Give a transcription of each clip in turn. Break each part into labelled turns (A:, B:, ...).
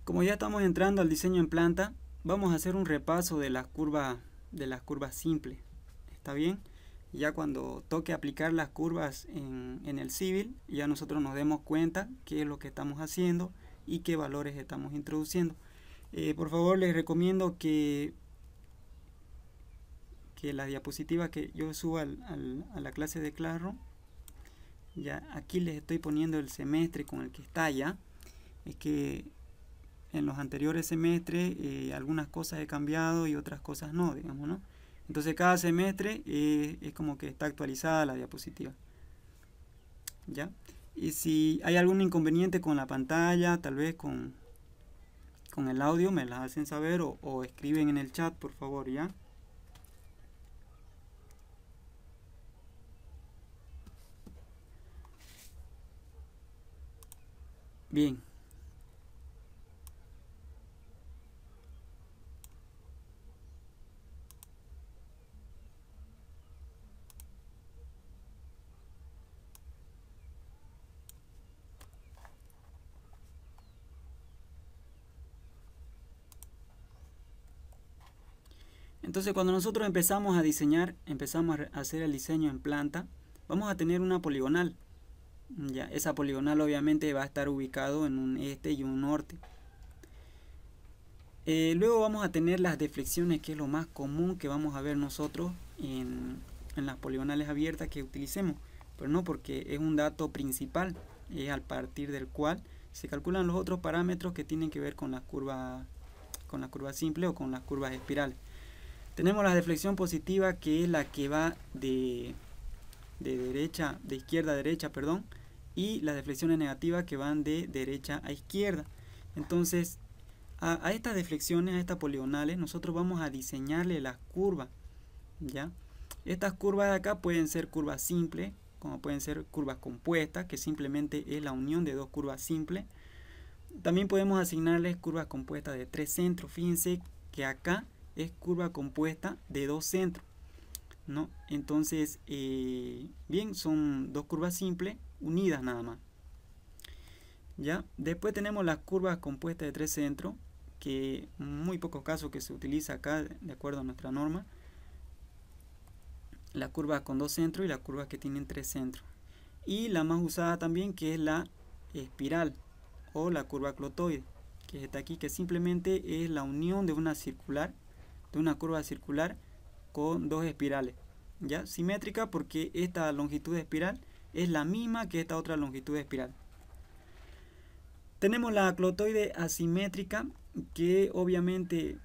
A: Como ya estamos entrando al diseño en planta, vamos a hacer un repaso de las curvas simples. ¿Está bien? Ya cuando toque aplicar las curvas en el civil, ya nosotros nos demos cuenta qué es lo que estamos haciendo y qué valores estamos introduciendo. Por favor, les recomiendo que la diapositiva que yo suba a la clase de Classroom, ya aquí les estoy poniendo el semestre con el que está ya. Es que en los anteriores semestres algunas cosas he cambiado y otras cosas no, digamos, ¿no? Entonces cada semestre es como que está actualizada la diapositiva, ¿ya? Y si hay algún inconveniente con la pantalla, tal vez con el audio, me las hacen saber o escriben en el chat, por favor, ¿ya? Bien. Entonces cuando nosotros empezamos a diseñar, empezamos a hacer el diseño en planta, vamos a tener una poligonal. Ya, esa poligonal obviamente va a estar ubicado en un este y un norte. Luego vamos a tener las deflexiones, que es lo más común que vamos a ver nosotros en las poligonales abiertas que utilicemos, pero no porque es un dato principal, es al partir del cual se calculan los otros parámetros que tienen que ver con las curvas simples o con las curvas espirales. Tenemos la deflexión positiva, que es la que va de izquierda a derecha, perdón, y las deflexiones negativas que van de derecha a izquierda. Entonces, a estas deflexiones, a estas poligonales, nosotros vamos a diseñarle las curvas, ¿ya? Estas curvas de acá pueden ser curvas simples, como pueden ser curvas compuestas, que simplemente es la unión de dos curvas simples. También podemos asignarles curvas compuestas de tres centros. Fíjense que acá es curva compuesta de dos centros, ¿no? Entonces, bien, son dos curvas simples unidas nada más. ¿Ya? Después tenemos las curvas compuestas de tres centros, que en muy pocos casos que se utiliza acá de acuerdo a nuestra norma. Las curvas con dos centros y las curvas que tienen tres centros. Y la más usada también, que es la espiral o la curva clotoide, que está aquí, que simplemente es la unión de una curva circular con dos espirales, ¿ya? Simétrica, porque esta longitud de espiral es la misma que esta otra longitud de espiral. Tenemos la clotoide asimétrica, que obviamente,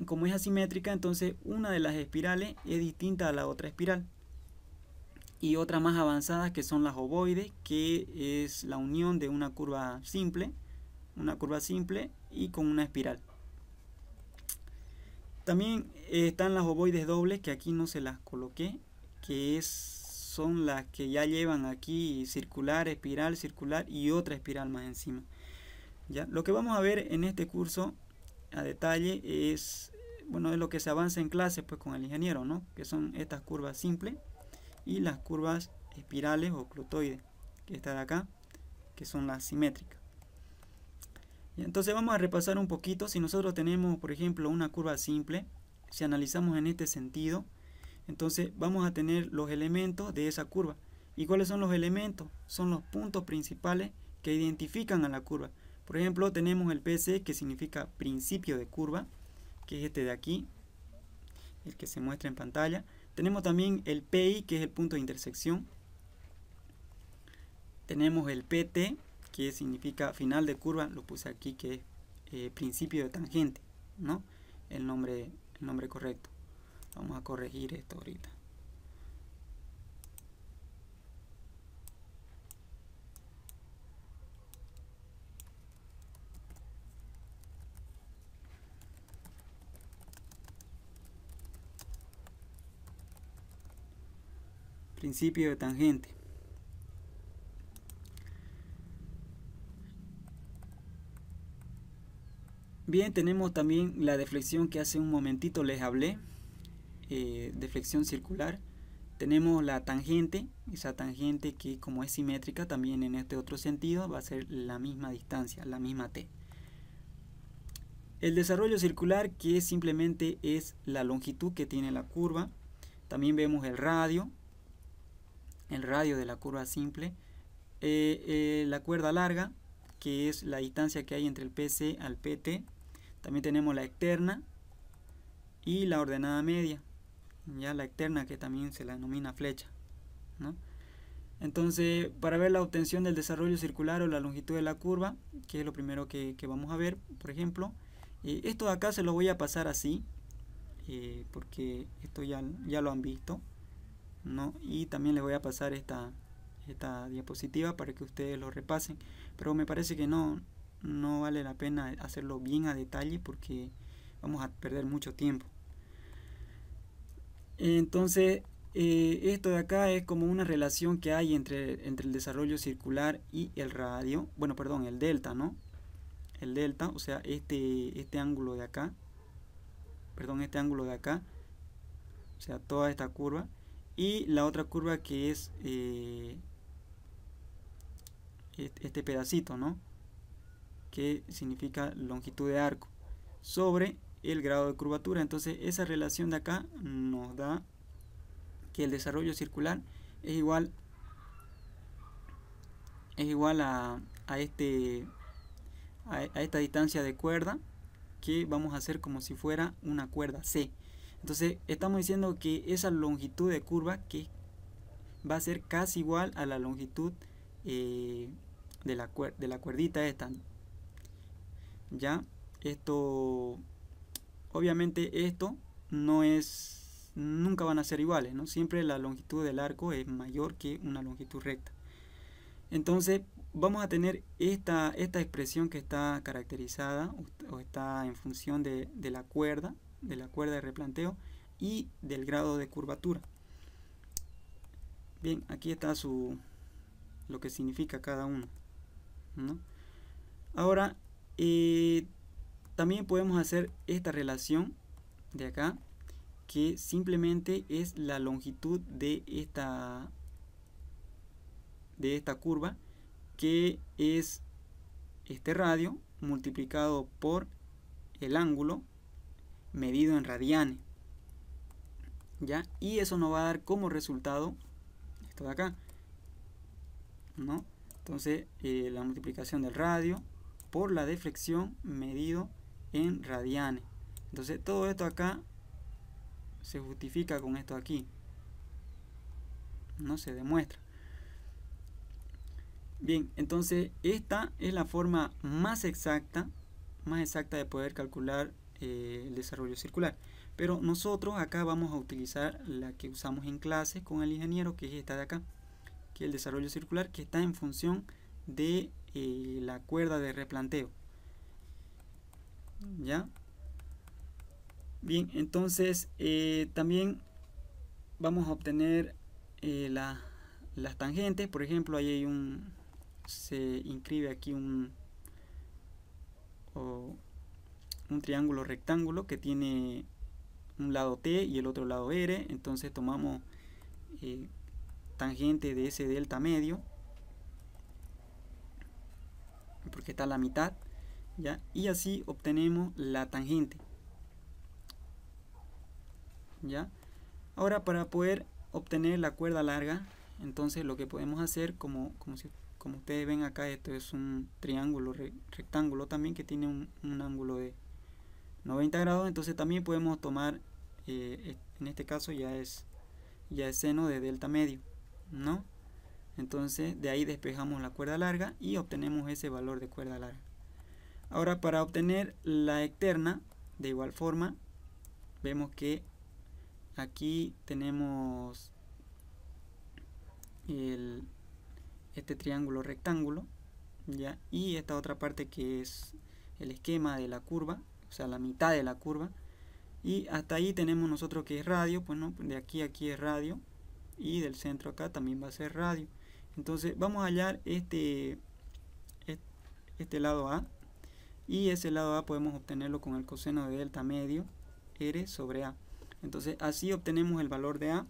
A: como es asimétrica, entonces una de las espirales es distinta a la otra espiral. Y otras más avanzadas, que son las ovoides, que es la unión de una curva simple y con una espiral. También están las ovoides dobles, que aquí no se las coloqué, que son las que ya llevan aquí circular, espiral, circular y otra espiral más encima. ¿Ya? Lo que vamos a ver en este curso a detalle es, bueno, es lo que se avanza en clase pues con el ingeniero, ¿no? Que son estas curvas simples y las curvas espirales o clotoides, que está de acá, que son las simétricas. Y entonces vamos a repasar un poquito. Si nosotros tenemos, por ejemplo, una curva simple, si analizamos en este sentido, entonces vamos a tener los elementos de esa curva. ¿Y cuáles son los elementos? Son los puntos principales que identifican a la curva. Por ejemplo, tenemos el PC, que significa principio de curva, que es este de aquí, el que se muestra en pantalla. Tenemos también el PI, que es el punto de intersección. Tenemos el PT, que significa final de curva, lo puse aquí, que es principio de tangente, ¿no? El nombre correcto. Vamos a corregir esto ahorita. Principio de tangente. Bien, tenemos también la deflexión que hace un momentito les hablé, deflexión circular. Tenemos la tangente, esa tangente que como es simétrica también en este otro sentido va a ser la misma distancia, la misma t. El desarrollo circular, que simplemente es la longitud que tiene la curva. También vemos el radio de la curva simple. La cuerda larga, que es la distancia que hay entre el PC al PT. También tenemos la externa y la ordenada media. Ya la externa, que también se la denomina flecha, ¿no? Entonces, para ver la obtención del desarrollo circular o la longitud de la curva, que es lo primero que vamos a ver, por ejemplo, esto de acá se lo voy a pasar así, porque esto ya lo han visto, ¿no? Y también les voy a pasar esta diapositiva para que ustedes lo repasen, pero me parece que no vale la pena hacerlo bien a detalle porque vamos a perder mucho tiempo. Entonces, esto de acá es como una relación que hay entre el desarrollo circular y el radio, bueno, perdón, el delta, ¿no? El delta, o sea, este ángulo de acá, perdón, este ángulo de acá, o sea, toda esta curva, y la otra curva que es este pedacito, ¿no? Que significa longitud de arco, sobre el grado de curvatura. Entonces, esa relación de acá nos da que el desarrollo circular es igual a esta distancia de cuerda, que vamos a hacer como si fuera una cuerda C. Entonces estamos diciendo que esa longitud de curva que va a ser casi igual a la longitud de la cuerdita esta. Ya, esto obviamente esto nunca van a ser iguales, ¿no? Siempre la longitud del arco es mayor que una longitud recta. Entonces vamos a tener esta expresión que está caracterizada o está en función de la cuerda de replanteo y del grado de curvatura. Bien, aquí está lo que significa cada uno, ¿no? Ahora, también podemos hacer esta relación de acá, que simplemente es la longitud de esta curva, que es este radio multiplicado por el ángulo medido en radianes, ¿ya? Y eso nos va a dar como resultado esto de acá, ¿no? Entonces, la multiplicación del radio por la deflexión medido en radianes. Entonces, todo esto acá se justifica con esto aquí, no se demuestra. Bien, entonces esta es la forma más exacta de poder calcular el desarrollo circular. Pero nosotros acá vamos a utilizar la que usamos en clase con el ingeniero, que es esta de acá, que es el desarrollo circular, que está en función de la cuerda de replanteo. ¿Ya? Bien, entonces también vamos a obtener las tangentes. Por ejemplo, ahí hay se inscribe aquí un triángulo rectángulo que tiene un lado T y el otro lado R. Entonces tomamos tangente de ese delta medio, porque está a la mitad, ¿ya? Y así obtenemos la tangente, ¿ya? Ahora, para poder obtener la cuerda larga, entonces lo que podemos hacer, como ustedes ven acá, esto es un triángulo rectángulo también, que tiene un ángulo de 90 grados. Entonces también podemos tomar, en este caso ya es seno de delta medio, ¿no? Entonces de ahí despejamos la cuerda larga y obtenemos ese valor de cuerda larga. Ahora, para obtener la externa, de igual forma, vemos que aquí tenemos este triángulo rectángulo, ¿ya? Y esta otra parte que es el esquema de la curva, o sea, la mitad de la curva. Y hasta ahí tenemos nosotros que es radio, pues no, de aquí a aquí es radio, y del centro acá también va a ser radio. Entonces vamos a hallar este lado A, y ese lado A podemos obtenerlo con el coseno de delta medio R sobre A. Entonces así obtenemos el valor de A,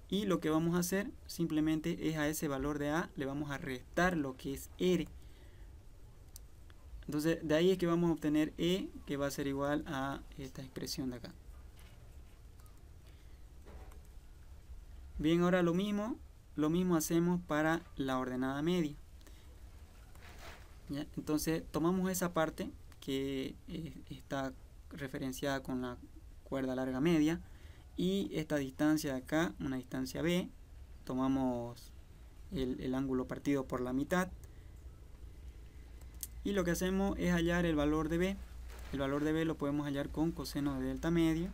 A: y lo que vamos a hacer simplemente es a ese valor de A le vamos a restar lo que es R. Entonces de ahí es que vamos a obtener E, que va a ser igual a esta expresión de acá. Bien, ahora lo mismo hacemos para la ordenada media. ¿Ya? Entonces tomamos esa parte que está referenciada con la cuerda larga media, y esta distancia de acá, una distancia B, tomamos el ángulo partido por la mitad, y lo que hacemos es hallar el valor de B. El valor de B lo podemos hallar con coseno de delta medio,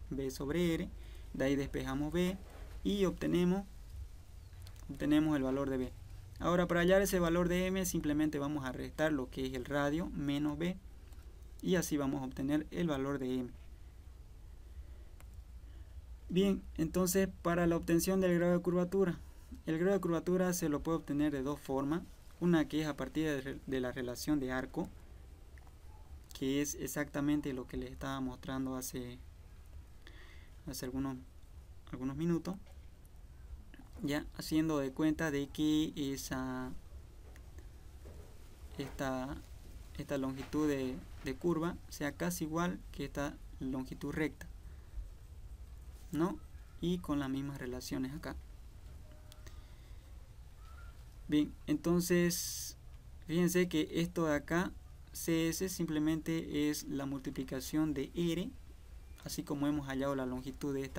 A: B sobre R. De ahí despejamos B y obtenemos el valor de B. Ahora, para hallar ese valor de M, simplemente vamos a restar lo que es el radio menos B, y así vamos a obtener el valor de M. Bien, entonces para la obtención del grado de curvatura, el grado de curvatura se lo puede obtener de dos formas. Una que es a partir de la relación de arco, que es exactamente lo que les estaba mostrando hace algunos minutos, ya haciendo de cuenta de que esta longitud de curva sea casi igual que esta longitud recta, ¿no? Y con las mismas relaciones acá. Bien, entonces fíjense que esto de acá, CS, simplemente es la multiplicación de R, así como hemos hallado la longitud de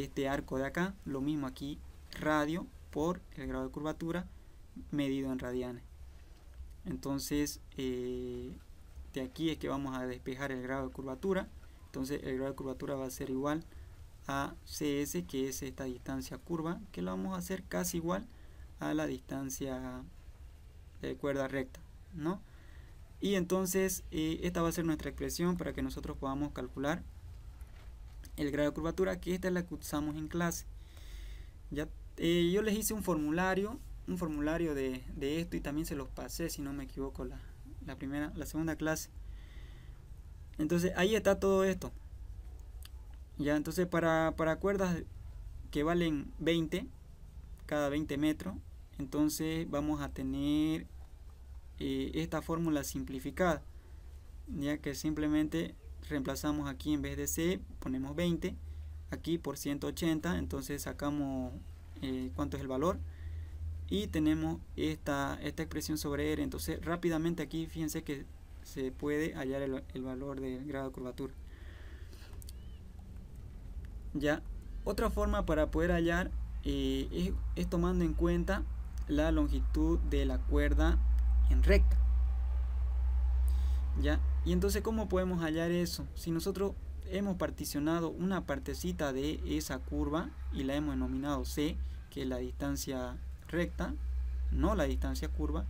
A: este arco de acá. Lo mismo aquí, radio por el grado de curvatura medido en radianes. Entonces de aquí es que vamos a despejar el grado de curvatura. Entonces el grado de curvatura va a ser igual a CS, que es esta distancia curva, que lo vamos a hacer casi igual a la distancia de cuerda recta, ¿no? Y entonces esta va a ser nuestra expresión para que nosotros podamos calcular el grado de curvatura, que esta es la que usamos en clase. Ya, yo les hice un formulario de esto, y también se los pasé, si no me equivoco, la segunda clase. Entonces ahí está todo esto. Ya, entonces para cuerdas que valen 20 cada 20 metros, entonces vamos a tener esta fórmula simplificada, ya que simplemente reemplazamos aquí, en vez de C ponemos 20 aquí por 180, entonces sacamos cuánto es el valor y tenemos esta expresión sobre R. Entonces rápidamente aquí fíjense que se puede hallar el valor del grado de curvatura. Ya, otra forma para poder hallar es tomando en cuenta la longitud de la cuerda en recta. Ya, y entonces ¿cómo podemos hallar eso? Si nosotros hemos particionado una partecita de esa curva y la hemos denominado C, que es la distancia recta, no la distancia curva,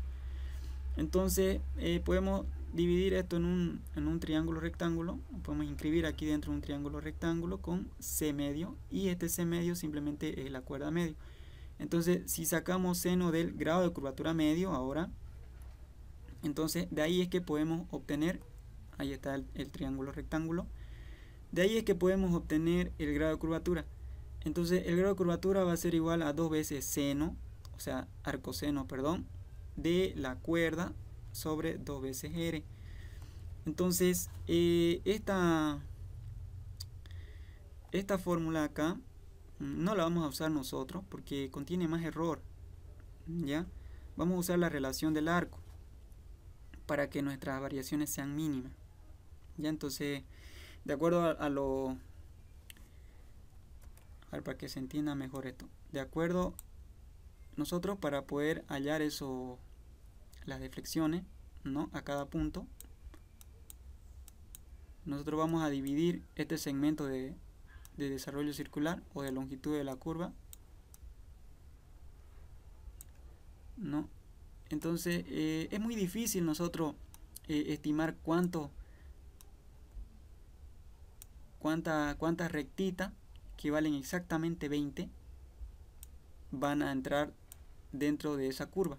A: entonces podemos dividir esto en un triángulo rectángulo. Podemos inscribir aquí dentro un triángulo rectángulo con C medio, y este C medio simplemente es la cuerda medio. Entonces si sacamos seno del grado de curvatura medio ahora, entonces de ahí es que podemos obtener, ahí está el triángulo rectángulo, de ahí es que podemos obtener el grado de curvatura. Entonces el grado de curvatura va a ser igual a 2 veces seno, o sea, arcoseno, perdón, de la cuerda sobre 2 veces R. Entonces esta fórmula acá no la vamos a usar nosotros porque contiene más error. ¿Ya? Vamos a usar la relación del arco para que nuestras variaciones sean mínimas. ¿Ya? Entonces, de acuerdo a ver, para que se entienda mejor esto, de acuerdo, nosotros para poder hallar las deflexiones, ¿no?, a cada punto, nosotros vamos a dividir este segmento de desarrollo circular o de longitud de la curva, ¿no? Entonces es muy difícil nosotros estimar cuántas rectitas que valen exactamente 20 van a entrar dentro de esa curva,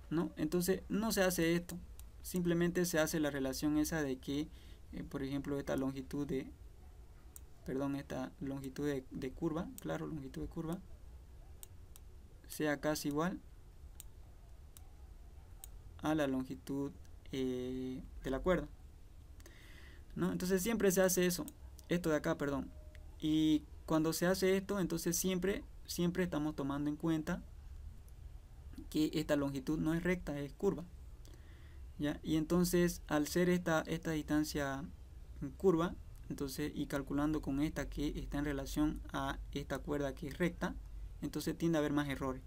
A: ¿no? Entonces no se hace esto, simplemente se hace la relación esa de que por ejemplo esta longitud de curva, claro, longitud de curva, sea casi igual a la longitud de la cuerda, ¿no? Entonces siempre se hace eso, esto de acá, perdón. Y cuando se hace esto, entonces siempre estamos tomando en cuenta que esta longitud no es recta, es curva, ¿ya? Y entonces al ser esta distancia curva, entonces, y calculando con esta que está en relación a esta cuerda que es recta, entonces tiende a haber más errores,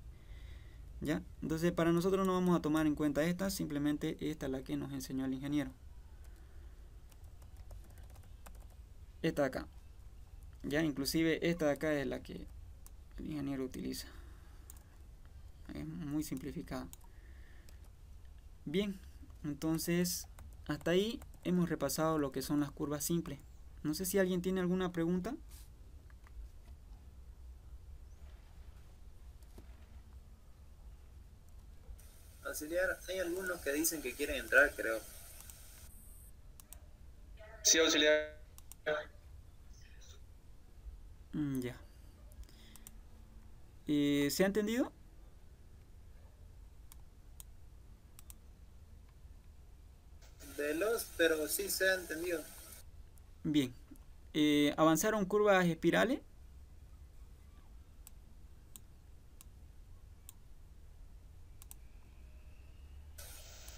A: ¿ya? Entonces para nosotros no vamos a tomar en cuenta esta, simplemente esta es la que nos enseñó el ingeniero, esta de acá, ya, inclusive esta de acá es la que el ingeniero utiliza, es muy simplificada. Bien, entonces hasta ahí hemos repasado lo que son las curvas simples. No sé si alguien tiene alguna pregunta.
B: Auxiliar, hay algunos que dicen que quieren entrar, creo.
C: Sí, auxiliar.
A: Ya. ¿Se ha entendido?
B: Pero sí se ha entendido.
A: Bien. ¿Avanzaron curvas espirales?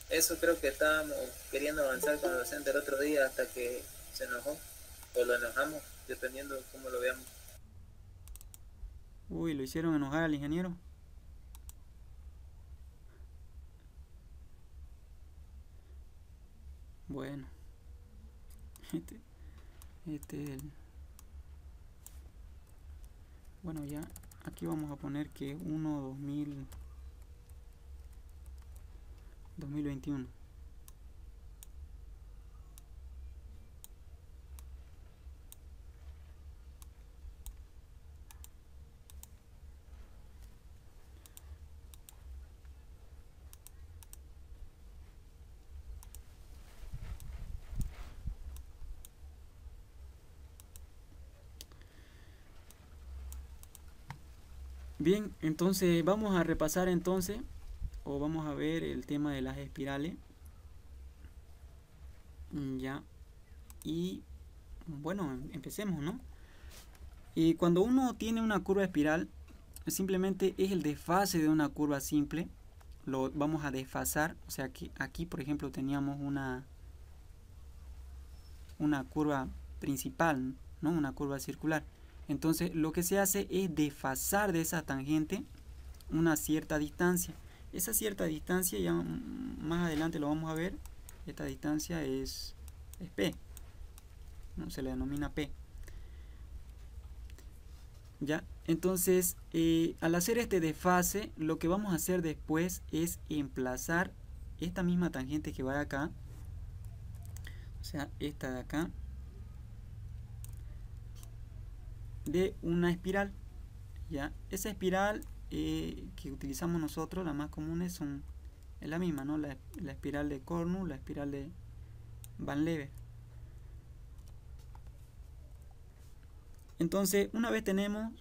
B: Eso creo que estábamos queriendo avanzar con el docente el otro día hasta que se enojó. O lo enojamos, dependiendo de cómo lo veamos.
A: Uy, lo hicieron enojar al ingeniero. Bueno. Bueno, ya aquí vamos a poner que 2021. Bien, entonces vamos a repasar entonces, o vamos a ver el tema de las espirales. Ya. Y bueno, empecemos, ¿no? Y cuando uno tiene una curva espiral, simplemente es el desfase de una curva simple. Lo vamos a desfasar, o sea que aquí por ejemplo teníamos una curva principal, ¿no? Una curva circular. Entonces lo que se hace es desfasar de esa tangente una cierta distancia. Esa cierta distancia ya más adelante lo vamos a ver. Esta distancia es P, ¿no? Se le denomina P. ¿Ya? Entonces al hacer este desfase, lo que vamos a hacer después es emplazar esta misma tangente que va acá, o sea esta de acá, de una espiral. ¿Ya? Esa espiral que utilizamos nosotros, la más común es la misma, ¿no? La espiral de Cornu, la espiral de Van Leeuwen. Entonces una vez tenemos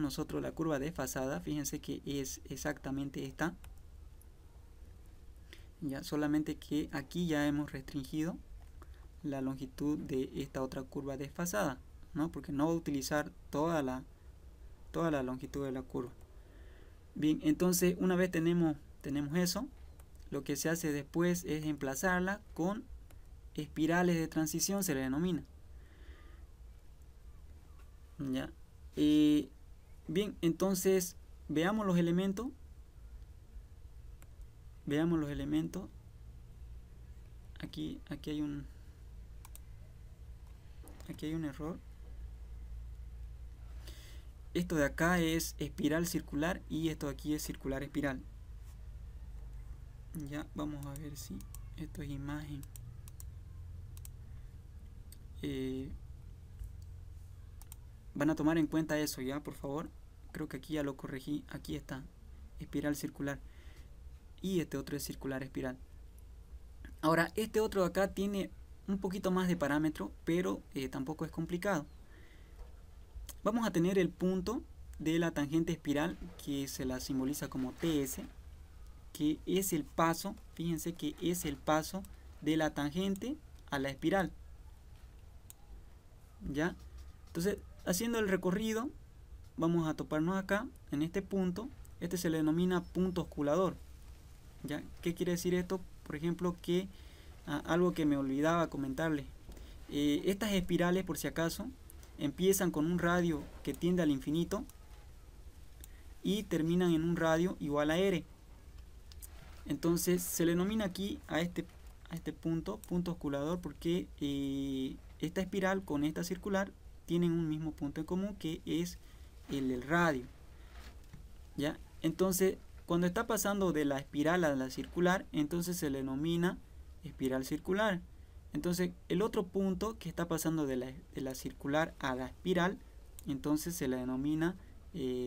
A: nosotros la curva desfasada, fíjense que es exactamente esta, ya, solamente que aquí ya hemos restringido la longitud de esta otra curva desfasada, ¿no? Porque no va a utilizar toda la longitud de la curva. Bien, entonces una vez tenemos eso, lo que se hace después es emplazarla con espirales de transición, se le denomina. ¿Ya? Bien, entonces veamos los elementos. Aquí hay un error. Esto de acá es espiral circular y esto de aquí es circular espiral. Ya, vamos a ver si esto es imagen. Van a tomar en cuenta eso, ya, por favor. Creo que aquí ya lo corregí. Aquí está, espiral circular. Y este otro es circular espiral. Ahora, este otro de acá tiene un poquito más de parámetro, pero tampoco es complicado. Vamos a tener el punto de la tangente espiral, que se la simboliza como TS. que es el paso, fíjense que es el paso de la tangente a la espiral. ¿Ya? Entonces, haciendo el recorrido, vamos a toparnos acá, en este punto. Este se le denomina punto osculador. ¿Ya? ¿Qué quiere decir esto? Por ejemplo, que algo que me olvidaba comentarles. Estas espirales, por si acaso, empiezan con un radio que tiende al infinito y terminan en un radio igual a R. Entonces se le denomina aquí a este punto osculador porque esta espiral con esta circular tienen un mismo punto en común, que es el radio. ¿Ya? Entonces, cuando está pasando de la espiral a la circular, entonces se le denomina espiral circular. Entonces, el otro punto que está pasando de la circular a la espiral, entonces se le denomina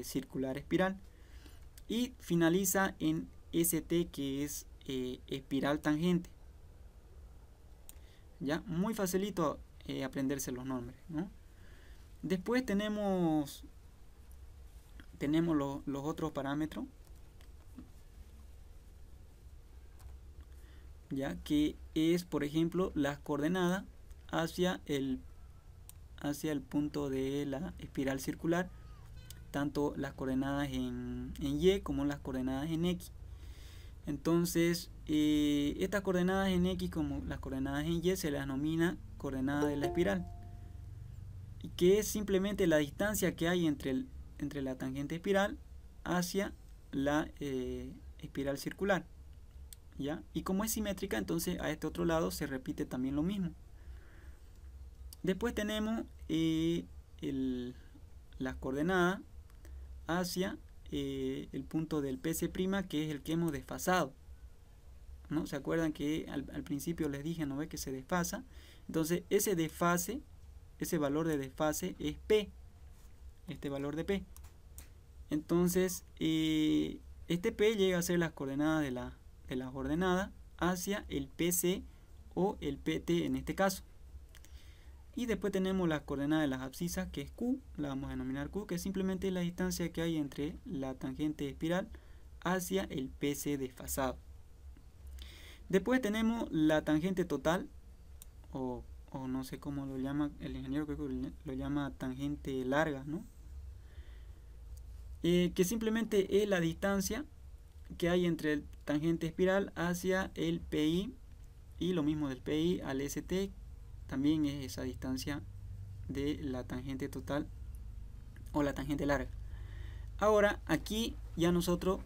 A: circular espiral. Y finaliza en ST, que es espiral tangente. ¿Ya? Muy facilito aprenderse los nombres, ¿no? Después tenemos los otros parámetros, ya que es, por ejemplo, las coordenadas hacia el punto de la espiral circular, tanto las coordenadas en Y como las coordenadas en X. Entonces, estas coordenadas en X como las coordenadas en Y se las denomina coordenada de la espiral, que es simplemente la distancia que hay entre la tangente espiral hacia la espiral circular. ¿Ya? Y como es simétrica, entonces a este otro lado se repite también lo mismo. Después tenemos las coordenadas hacia el punto del PC', que es el que hemos desfasado, ¿no? ¿Se acuerdan que al principio les dije, ¿no ve?, que se desfasa? Entonces ese desfase, ese valor de desfase es P, este valor de P. Entonces este P llega a ser las coordenadas de las ordenadas hacia el PC o el PT en este caso. Y después tenemos las coordenadas de las abscisas, que es Q, la vamos a denominar Q, que es simplemente la distancia que hay entre la tangente espiral hacia el PC desfasado. Después tenemos la tangente total, o no sé cómo lo llama el ingeniero, creo que lo llama tangente larga, ¿no? Que simplemente es la distancia que hay entre el tangente espiral hacia el PI, y lo mismo del PI al ST, también es esa distancia de la tangente total o la tangente larga. Ahora aquí ya nosotros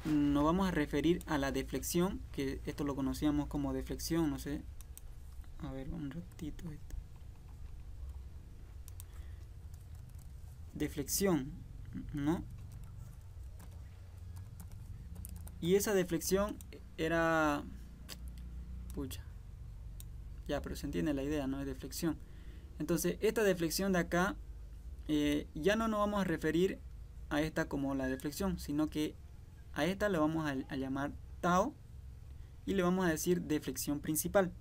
A: nos vamos a referir a la deflexión, que esto lo conocíamos como deflexión, no sé, a ver un ratito esto. Deflexión, ¿no? Y esa deflexión era, pucha, ya, pero se entiende la idea, ¿no? Es deflexión. Entonces esta deflexión de acá ya no nos vamos a referir a esta como la deflexión, sino que a esta le vamos a llamar tau y le vamos a decir deflexión principal.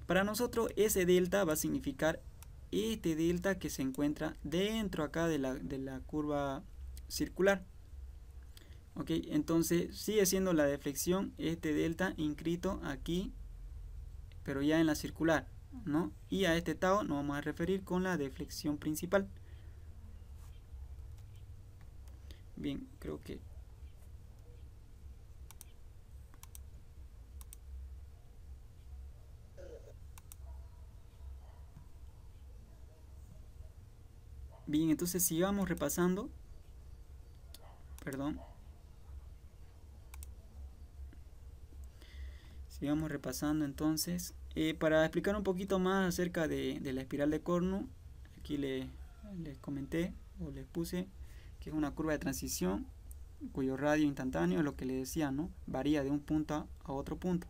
A: Para nosotros ese delta va a significar este delta que se encuentra dentro acá de la curva circular. Ok, entonces sigue siendo la deflexión este delta inscrito aquí, pero ya en la circular, ¿no? Y a este tau nos vamos a referir con la deflexión principal. Bien, creo que bien, entonces sigamos repasando. Perdón. Sigamos repasando entonces. Para explicar un poquito más acerca de la espiral de Cournot, aquí les comenté o les puse que es una curva de transición cuyo radio instantáneo es lo que les decía, ¿no? Varía de un punto a otro punto.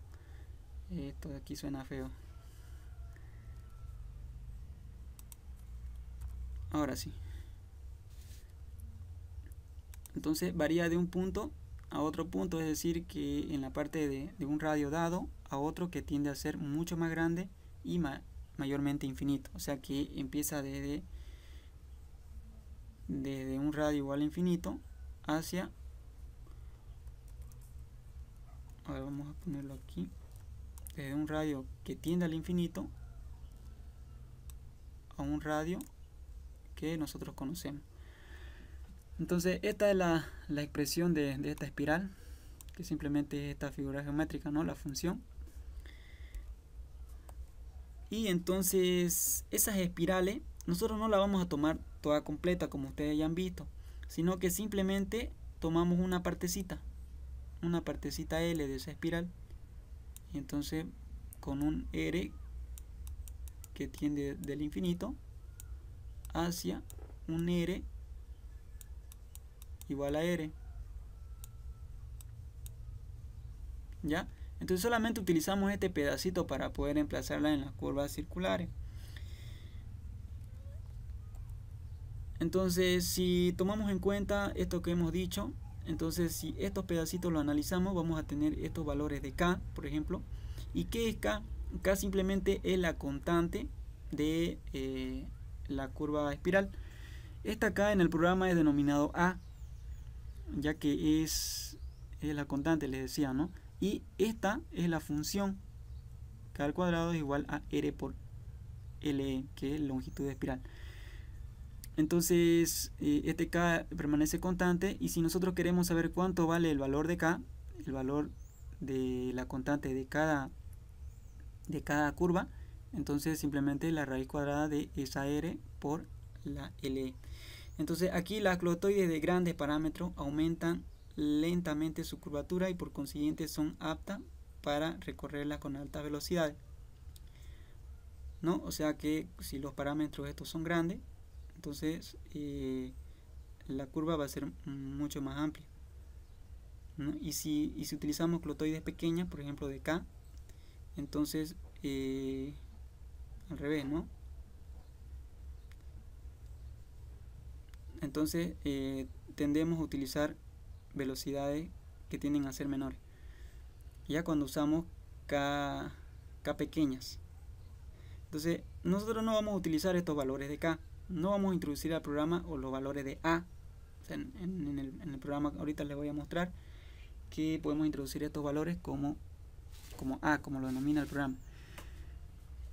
A: Esto de aquí suena feo. Ahora sí. Entonces varía de un punto a otro punto, es decir, que en la parte de un radio dado a otro que tiende a ser mucho más grande y mayormente infinito. O sea que empieza desde un radio igual a infinito hacia Ahora vamos a ponerlo aquí, desde un radio que tiende al infinito a un radio que nosotros conocemos. Entonces esta es la expresión de esta espiral, que simplemente es esta figura geométrica, ¿no? La función. Y entonces esas espirales nosotros no la vamos a tomar toda completa como ustedes ya han visto, sino que simplemente tomamos una partecita L de esa espiral, y entonces con un R que tiende del infinito hacia un R igual a R, ¿ya? Entonces solamente utilizamos este pedacito para poder emplazarla en las curvas circulares. Entonces, si tomamos en cuenta esto que hemos dicho, entonces si estos pedacitos lo analizamos, vamos a tener estos valores de K, por ejemplo. ¿Y qué es K? K simplemente es la constante de la curva espiral. Esta K en el programa es denominado A, ya que es la constante, les decía, ¿no? Y esta es la función. K al cuadrado es igual a R por LE, que es longitud de espiral. Entonces este K permanece constante, y si nosotros queremos saber cuánto vale el valor de K, el valor de la constante de cada curva, entonces simplemente la raíz cuadrada de esa R por la LE. Entonces aquí las clotoides de grandes parámetros aumentan lentamente su curvatura y por consiguiente son aptas para recorrerla con altas velocidades, ¿no? O sea que si los parámetros estos son grandes, entonces la curva va a ser mucho más amplia, ¿no? Y si utilizamos clotoides pequeñas, por ejemplo de K, entonces al revés, ¿no? Entonces tendemos a utilizar velocidades que tienden a ser menores, ya cuando usamos K pequeñas. Entonces nosotros no vamos a utilizar estos valores de K, no vamos a introducir al programa o los valores de A. O sea, en el programa ahorita les voy a mostrar que podemos introducir estos valores como A, como lo denomina el programa.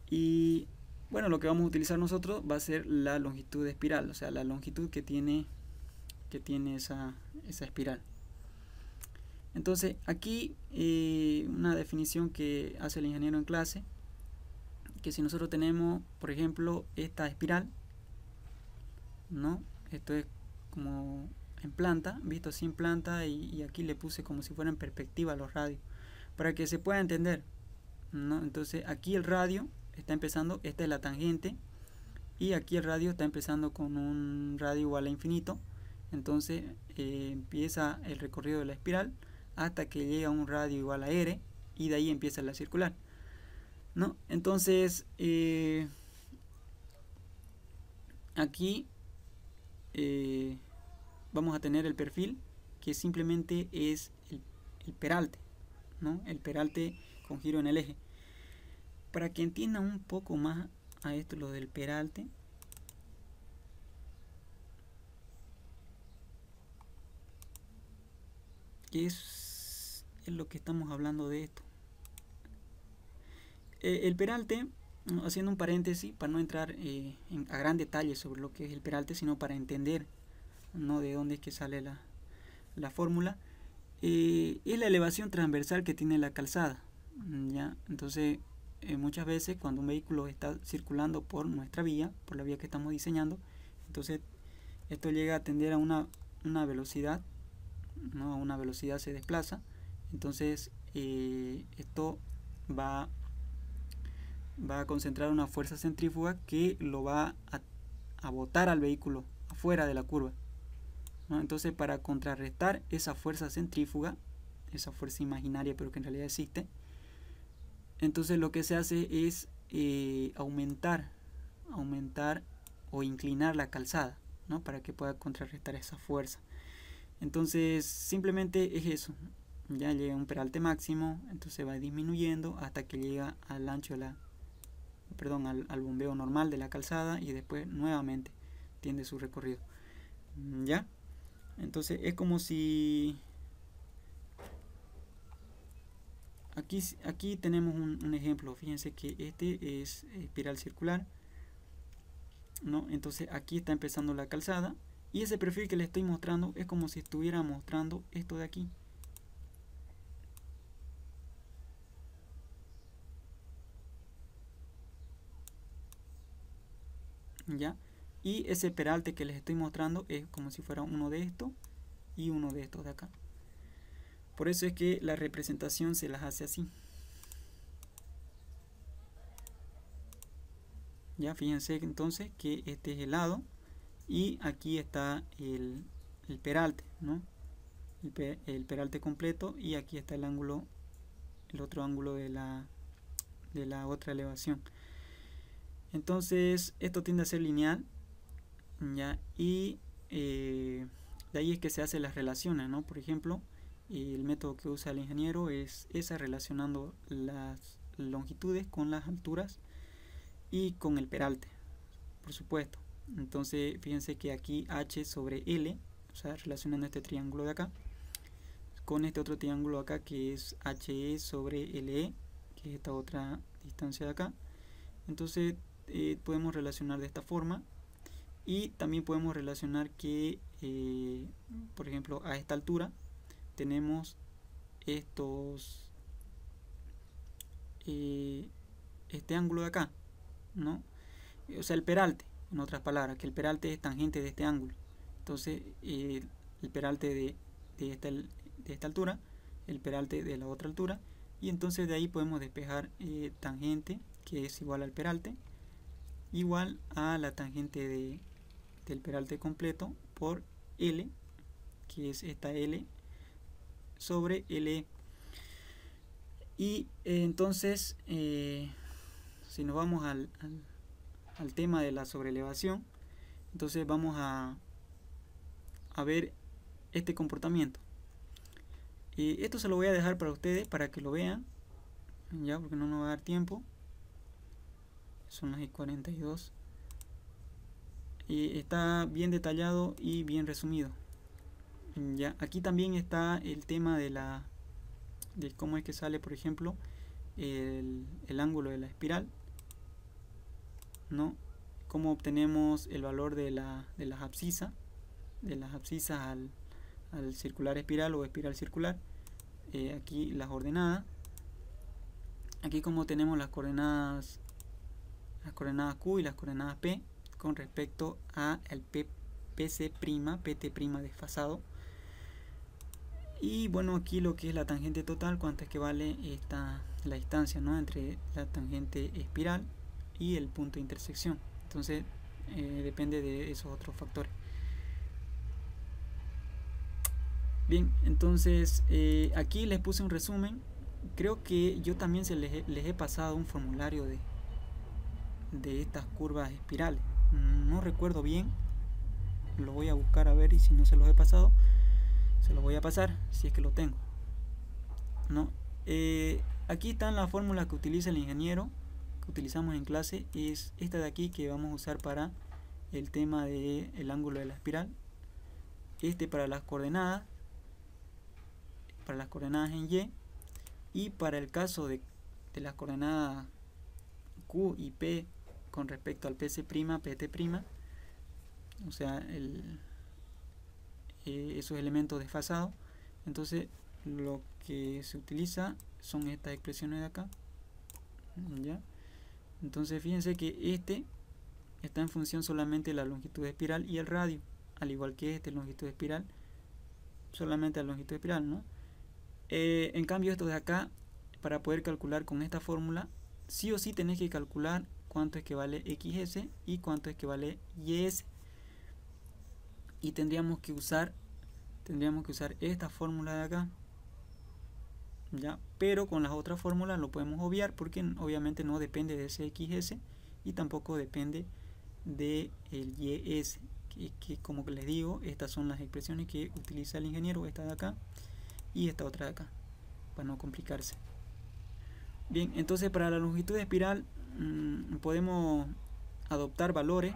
A: Y bueno, lo que vamos a utilizar nosotros va a ser la longitud de espiral, o sea, la longitud que tiene esa espiral. Entonces aquí una definición que hace el ingeniero en clase, que si nosotros tenemos, por ejemplo, esta espiral, ¿no? Esto es como en planta, visto así en planta, y aquí le puse como si fuera en perspectiva los radios, para que se pueda entender, ¿no? Entonces aquí el radio está empezando, esta es la tangente, y aquí el radio está empezando con un radio igual a infinito. Entonces empieza el recorrido de la espiral hasta que llega a un radio igual a R, y de ahí empieza la circular, ¿no? Entonces aquí vamos a tener el perfil, que simplemente es el peralte, ¿no? El peralte con giro en el eje. Para que entiendan un poco más a esto, lo del peralte, que es lo que estamos hablando de esto. El peralte, haciendo un paréntesis para no entrar a gran detalle sobre lo que es el peralte, sino para entender, ¿no?, de dónde es que sale la fórmula, es la elevación transversal que tiene la calzada, ¿ya? Entonces muchas veces cuando un vehículo está circulando por nuestra vía, por la vía que estamos diseñando, entonces esto llega a tender a una velocidad, ¿no? A una velocidad se desplaza. Entonces esto va a concentrar una fuerza centrífuga que lo va a botar al vehículo afuera de la curva, ¿no? Entonces para contrarrestar esa fuerza centrífuga, esa fuerza imaginaria pero que en realidad existe, entonces lo que se hace es aumentar o inclinar la calzada, ¿no?, para que pueda contrarrestar esa fuerza. Entonces simplemente es eso, ya llega a un peralte máximo, entonces va disminuyendo hasta que llega al ancho de al bombeo normal de la calzada, y después nuevamente tiende su recorrido, ¿ya? Entonces es como si aquí tenemos un ejemplo. Fíjense que este es espiral circular, ¿no? Entonces aquí está empezando la calzada, y ese perfil que le estoy mostrando es como si estuviera mostrando esto de aquí. ¿Ya? Y ese peralte que les estoy mostrando es como si fuera uno de estos y uno de estos de acá. Por eso es que la representación se las hace así. Ya, fíjense entonces que este es el lado y aquí está el peralte, ¿no? El peralte completo, y aquí está el ángulo, el otro ángulo de la otra elevación. Entonces esto tiende a ser lineal, ¿ya? Y de ahí es que se hacen las relaciones, ¿no? Por ejemplo, el método que usa el ingeniero es esa, relacionando las longitudes con las alturas y con el peralte, por supuesto. Entonces fíjense que aquí h sobre l, o sea, relacionando este triángulo de acá con este otro triángulo acá, que es he sobre le, que es esta otra distancia de acá. Entonces podemos relacionar de esta forma, y también podemos relacionar que por ejemplo, a esta altura tenemos estos este ángulo de acá, ¿no? O sea, el peralte, en otras palabras, que el peralte es tangente de este ángulo. Entonces el peralte de esta altura, el peralte de la otra altura, y entonces de ahí podemos despejar tangente, que es igual al peralte, igual a la tangente del peralte completo por L, que es esta L sobre LE. Y entonces si nos vamos al tema de la sobrelevación, entonces vamos a ver este comportamiento. Esto se lo voy a dejar para ustedes para que lo vean, ya, porque no nos va a dar tiempo. Son las 42 y está bien detallado y bien resumido. Ya, aquí también está el tema de cómo es que sale, por ejemplo, el ángulo de la espiral, ¿no? Cómo obtenemos el valor de las abscisas al circular espiral o espiral circular. Aquí las ordenadas, aquí como tenemos las coordenadas Q y las coordenadas P con respecto a el PC', PT' desfasado. Y bueno, aquí lo que es la tangente total, cuánto es que vale la distancia, ¿no?, entre la tangente espiral y el punto de intersección. Entonces depende de esos otros factores. Bien, entonces aquí les puse un resumen. Creo que yo también les he pasado un formulario de estas curvas espirales. No recuerdo bien, lo voy a buscar a ver, y si no se los he pasado, se los voy a pasar si es que lo tengo, ¿no? Aquí están las fórmulas que utiliza el ingeniero, que utilizamos en clase. Es esta de aquí que vamos a usar para el tema del ángulo de la espiral, para las coordenadas en Y, y para el caso de las coordenadas Q y P con respecto al PC', PT', o sea, esos elementos desfasados. Entonces lo que se utiliza son estas expresiones de acá, ¿ya? Entonces fíjense que este está en función solamente de la longitud de espiral y el radio, al igual que longitud de espiral, solamente la longitud de espiral, ¿no? En cambio esto de acá, para poder calcular con esta fórmula, sí o sí tenés que calcular cuánto es que vale XS y cuánto es que vale YS, y tendríamos que usar esta fórmula de acá, ¿ya? Pero con las otras fórmulas lo podemos obviar, porque obviamente no depende de ese XS y tampoco depende del YS, que como les digo, estas son las expresiones que utiliza el ingeniero, esta de acá y esta otra de acá, para no complicarse. Bien, entonces para la longitud de espiral podemos adoptar valores,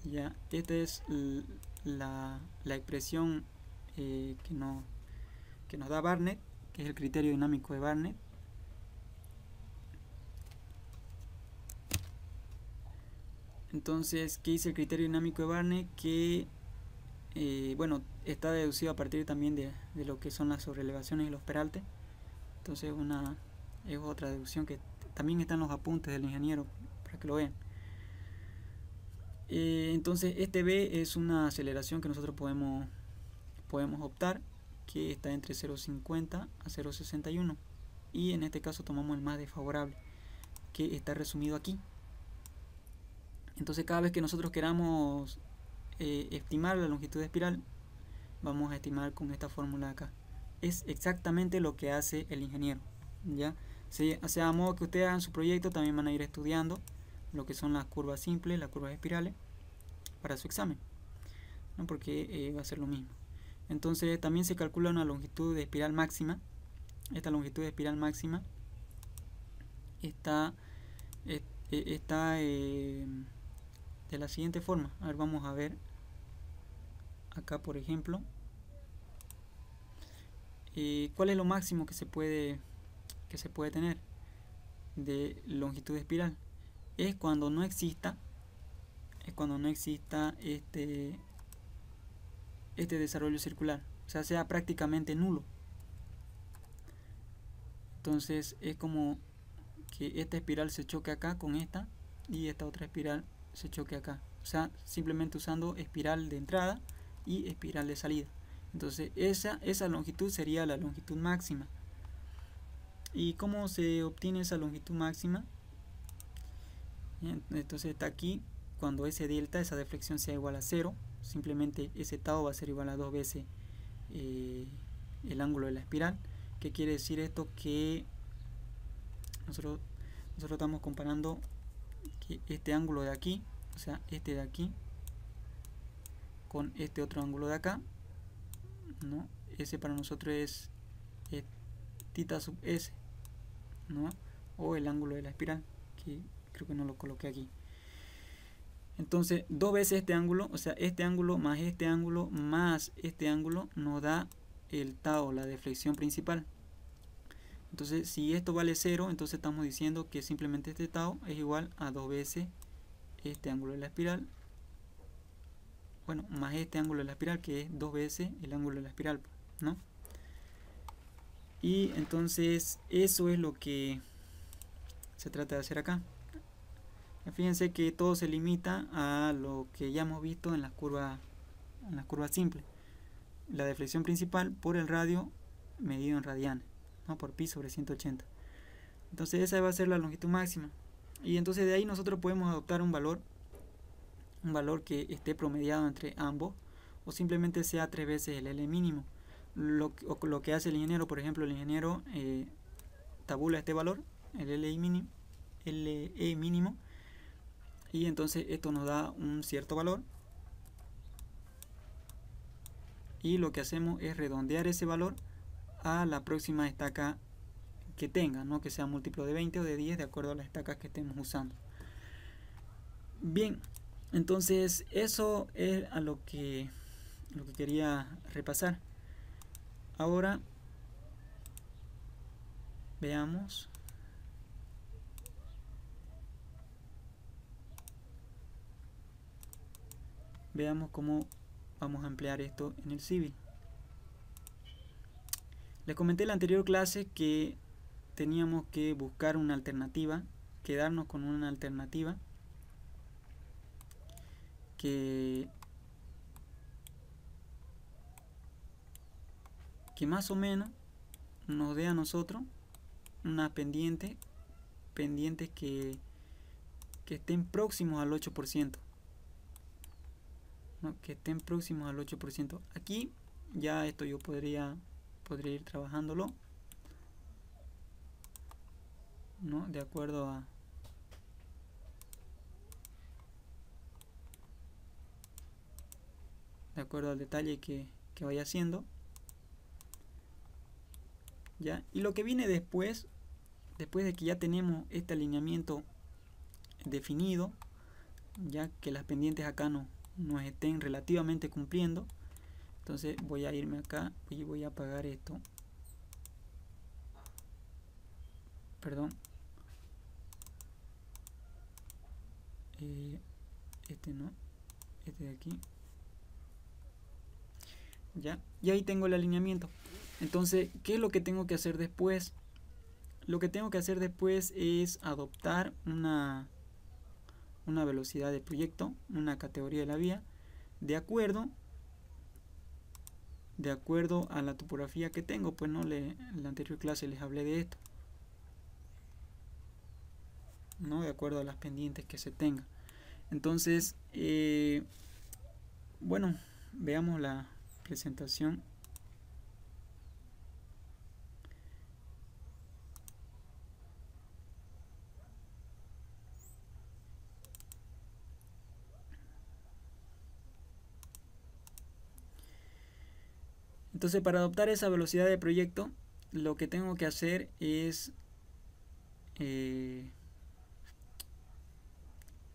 A: ya. Esta es la expresión que nos da Barnett, que es el criterio dinámico de Barnett, Entonces, ¿qué dice el criterio dinámico de Barnett? Que bueno, está deducido a partir también de lo que son las sobrelevaciones y los peraltes. Entonces es otra deducción que también está en los apuntes del ingeniero para que lo vean. Entonces este B es una aceleración que nosotros podemos optar, que está entre 0,50 a 0,61, y en este caso tomamos el más desfavorable, que está resumido aquí. Entonces cada vez que nosotros queramos estimar la longitud de espiral, vamos a estimar con esta fórmula acá. Es exactamente lo que hace el ingeniero, ¿ya? O sea, a modo que ustedes hagan su proyecto, también van a ir estudiando lo que son las curvas simples, las curvas espirales, para su examen, ¿no? Porque va a ser lo mismo. Entonces también se calcula una longitud de espiral máxima. Esta longitud de espiral máxima está de la siguiente forma. A ver, vamos a ver acá, por ejemplo, cuál es lo máximo que se puede tener de longitud de espiral. Es cuando no exista este desarrollo circular, o sea prácticamente nulo. Entonces es como que esta espiral se choque acá con esta, y esta otra espiral se choque acá, o sea, simplemente usando espiral de entrada y espiral de salida. Entonces esa longitud sería la longitud máxima. ¿Y cómo se obtiene esa longitud máxima? Entonces está aquí, cuando ese delta, esa deflexión, sea igual a 0, simplemente ese tau va a ser igual a 2 veces el ángulo de la espiral. ¿Qué quiere decir esto? Que nosotros estamos comparando que este ángulo de aquí, o sea, este de aquí, con este otro ángulo de acá, ¿no? Ese para nosotros es θ sub s, ¿no? O el ángulo de la espiral, que creo que no lo coloqué aquí. Entonces, dos veces este ángulo, o sea, este ángulo más este ángulo más este ángulo, nos da el tau, la deflexión principal. Entonces, si esto vale 0, entonces estamos diciendo que simplemente este tau es igual a 2 veces este ángulo de la espiral, bueno, más este ángulo de la espiral, que es 2 veces el ángulo de la espiral, ¿no? Y entonces eso es lo que se trata de hacer acá. Fíjense que todo se limita a lo que ya hemos visto en las curvas simples. La deflexión principal por el radio medido en radianes, ¿no? Por pi sobre 180. Entonces esa va a ser la longitud máxima. Y entonces de ahí nosotros podemos adoptar un valor que esté promediado entre ambos, o simplemente sea 3 veces el L mínimo. Lo que hace el ingeniero, por ejemplo, el ingeniero tabula este valor, el LE mínimo, y entonces esto nos da un cierto valor, y lo que hacemos es redondear ese valor a la próxima estaca que tenga, ¿no? Que sea múltiplo de 20 o de 10 de acuerdo a las estacas que estemos usando. Bien, entonces eso es a lo que quería repasar. Ahora veamos cómo vamos a emplear esto en el civil. Les comenté en la anterior clase que teníamos que buscar una alternativa, quedarnos con una alternativa que más o menos nos dé a nosotros una pendientes que estén próximos al 8%, ¿no? Que estén próximos al 8%. Aquí ya esto yo podría ir trabajándolo, ¿no? De acuerdo al detalle que vaya haciendo, ¿ya? Y lo que viene después de que ya tenemos este alineamiento definido, ya que las pendientes acá nos estén relativamente cumpliendo, entonces voy a irme acá y voy a apagar esto, perdón, este no, este de aquí, ya, y ahí tengo el alineamiento. Entonces, ¿qué es lo que tengo que hacer después? Lo que tengo que hacer después es adoptar una velocidad de proyecto, una categoría de la vía, de acuerdo a la topografía que tengo. Pues no, en la anterior clase les hablé de esto, ¿no? De acuerdo a las pendientes que se tenga. Entonces, bueno, veamos la presentación. Entonces, para adoptar esa velocidad de proyecto, lo que tengo que hacer es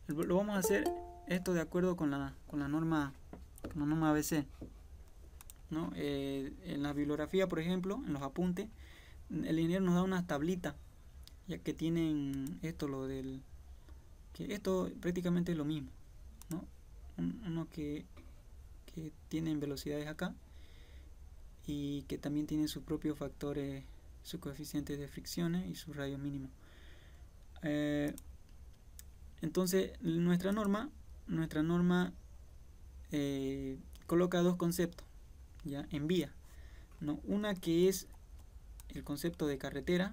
A: lo vamos a hacer esto de acuerdo con la norma ABC, ¿no? En la bibliografía, por ejemplo, en los apuntes, el ingeniero nos da una tablita, ya que tienen esto, que esto prácticamente es lo mismo, ¿no? Uno que tienen velocidades acá y que también tienen sus propios factores, sus coeficientes de fricciones y su radio mínimo. Entonces nuestra norma coloca dos conceptos, ya, en vía, ¿no? Una que es el concepto de carretera,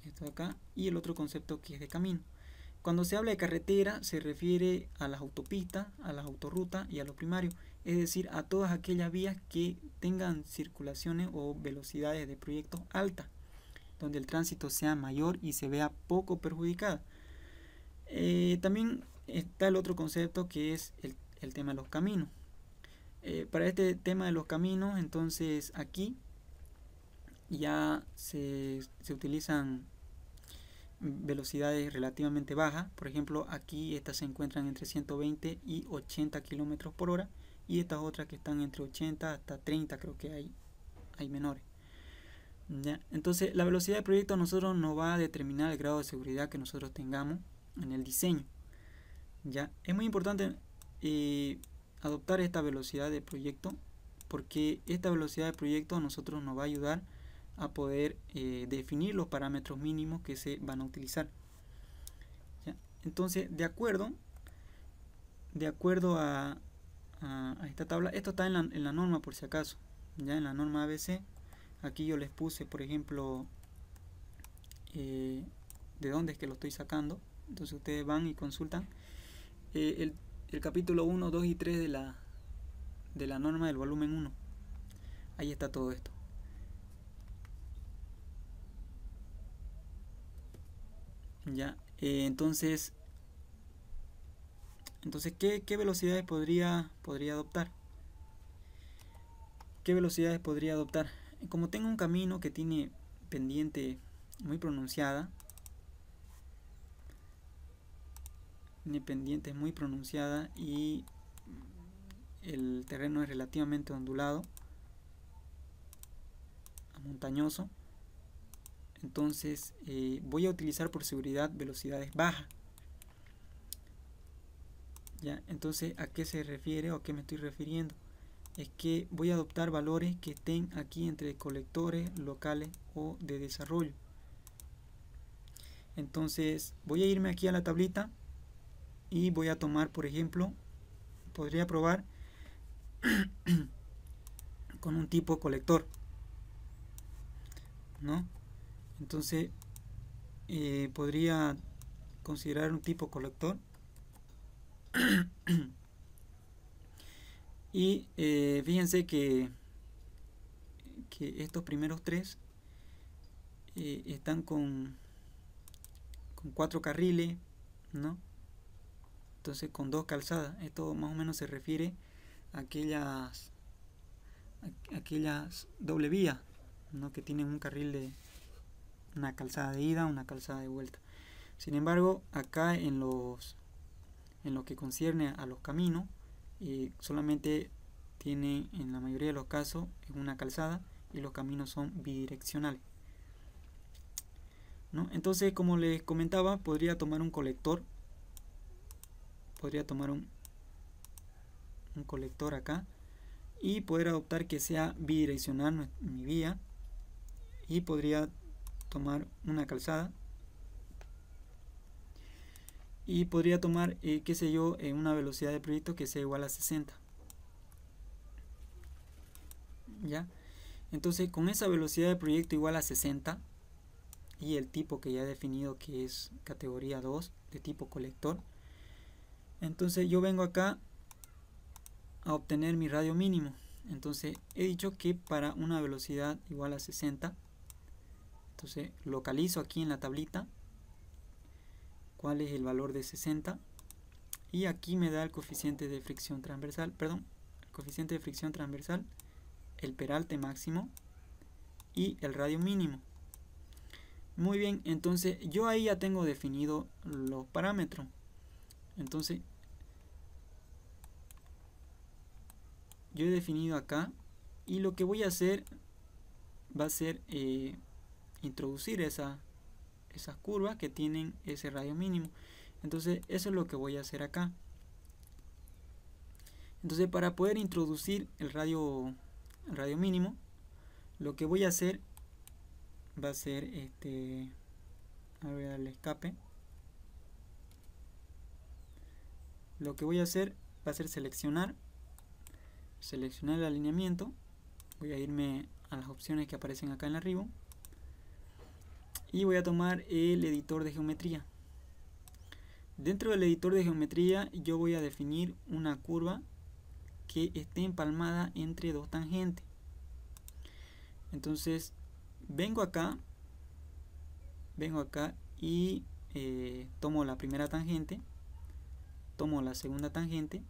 A: esto de acá, y el otro concepto que es de camino. Cuando se habla de carretera se refiere a las autopistas, a las autorrutas y a lo primario, es decir, a todas aquellas vías que tengan circulaciones o velocidades de proyecto altas, donde el tránsito sea mayor y se vea poco perjudicada. También está el otro concepto, que es el tema de los caminos. Para este tema de los caminos, entonces aquí ya se utilizan velocidades relativamente bajas. Por ejemplo, aquí estas se encuentran entre 120 y 80 kilómetros por hora, y estas otras que están entre 80 hasta 30, creo que hay menores. ¿Ya? Entonces, la velocidad de proyecto a nosotros nos va a determinar el grado de seguridad que nosotros tengamos en el diseño. ¿Ya? Es muy importante adoptar esta velocidad de proyecto, porque esta velocidad de proyecto a nosotros nos va a ayudar a poder definir los parámetros mínimos que se van a utilizar. ¿Ya? Entonces, de acuerdo a esta tabla, esto está en la norma, por si acaso, ya en la norma ABC. Aquí yo les puse, por ejemplo, de dónde es que lo estoy sacando. Entonces ustedes van y consultan el capítulo 1, 2 y 3 de la norma del volumen 1. Ahí está todo esto. Ya, entonces ¿qué velocidades podría adoptar? ¿Qué velocidades podría adoptar? Como tengo un camino que tiene pendiente muy pronunciada, y el terreno es relativamente ondulado, montañoso, entonces voy a utilizar por seguridad velocidades bajas. ¿Ya? Entonces, ¿a qué se refiere o a qué me estoy refiriendo? Es que voy a adoptar valores que estén aquí entre colectores locales o de desarrollo. Entonces voy a irme aquí a la tablita y voy a tomar, por ejemplo, podría probar con un tipo colector, ¿no? Entonces podría considerar un tipo colector y fíjense que estos primeros tres están con 4 carriles, ¿no? Entonces con 2 calzadas. Esto más o menos se refiere a aquellas doble vías, ¿no? Que tienen un carril de una calzada de ida, una calzada de vuelta. Sin embargo, acá en lo que concierne a los caminos, solamente tiene, en la mayoría de los casos, una calzada, y los caminos son bidireccionales, ¿no? Entonces, como les comentaba, podría tomar un colector podría tomar un colector acá y poder adoptar que sea bidireccional mi vía, y podría tomar una calzada y podría tomar qué sé yo, una velocidad de proyecto que sea igual a 60. ¿Ya? Entonces con esa velocidad de proyecto igual a 60 y el tipo que ya he definido que es categoría 2 de tipo colector, entonces yo vengo acá a obtener mi radio mínimo. Entonces he dicho que para una velocidad igual a 60, entonces localizo aquí en la tablita cuál es el valor de 60 y aquí me da el coeficiente de fricción transversal, el coeficiente de fricción transversal, el peralte máximo y el radio mínimo. Muy bien, entonces yo ahí ya tengo definido los parámetros. Entonces yo he definido acá y lo que voy a hacer va a ser introducir esas curvas que tienen ese radio mínimo. Entonces eso es lo que voy a hacer acá. Entonces para poder introducir el radio mínimo, lo que voy a hacer va a ser a ver, darle escape. Lo que voy a hacer va a ser seleccionar el alineamiento. Voy a irme a las opciones que aparecen acá en arriba y voy a tomar el editor de geometría. Dentro del editor de geometría yo voy a definir una curva que esté empalmada entre dos tangentes. Entonces vengo acá y tomo la primera tangente, tomo la segunda tangente,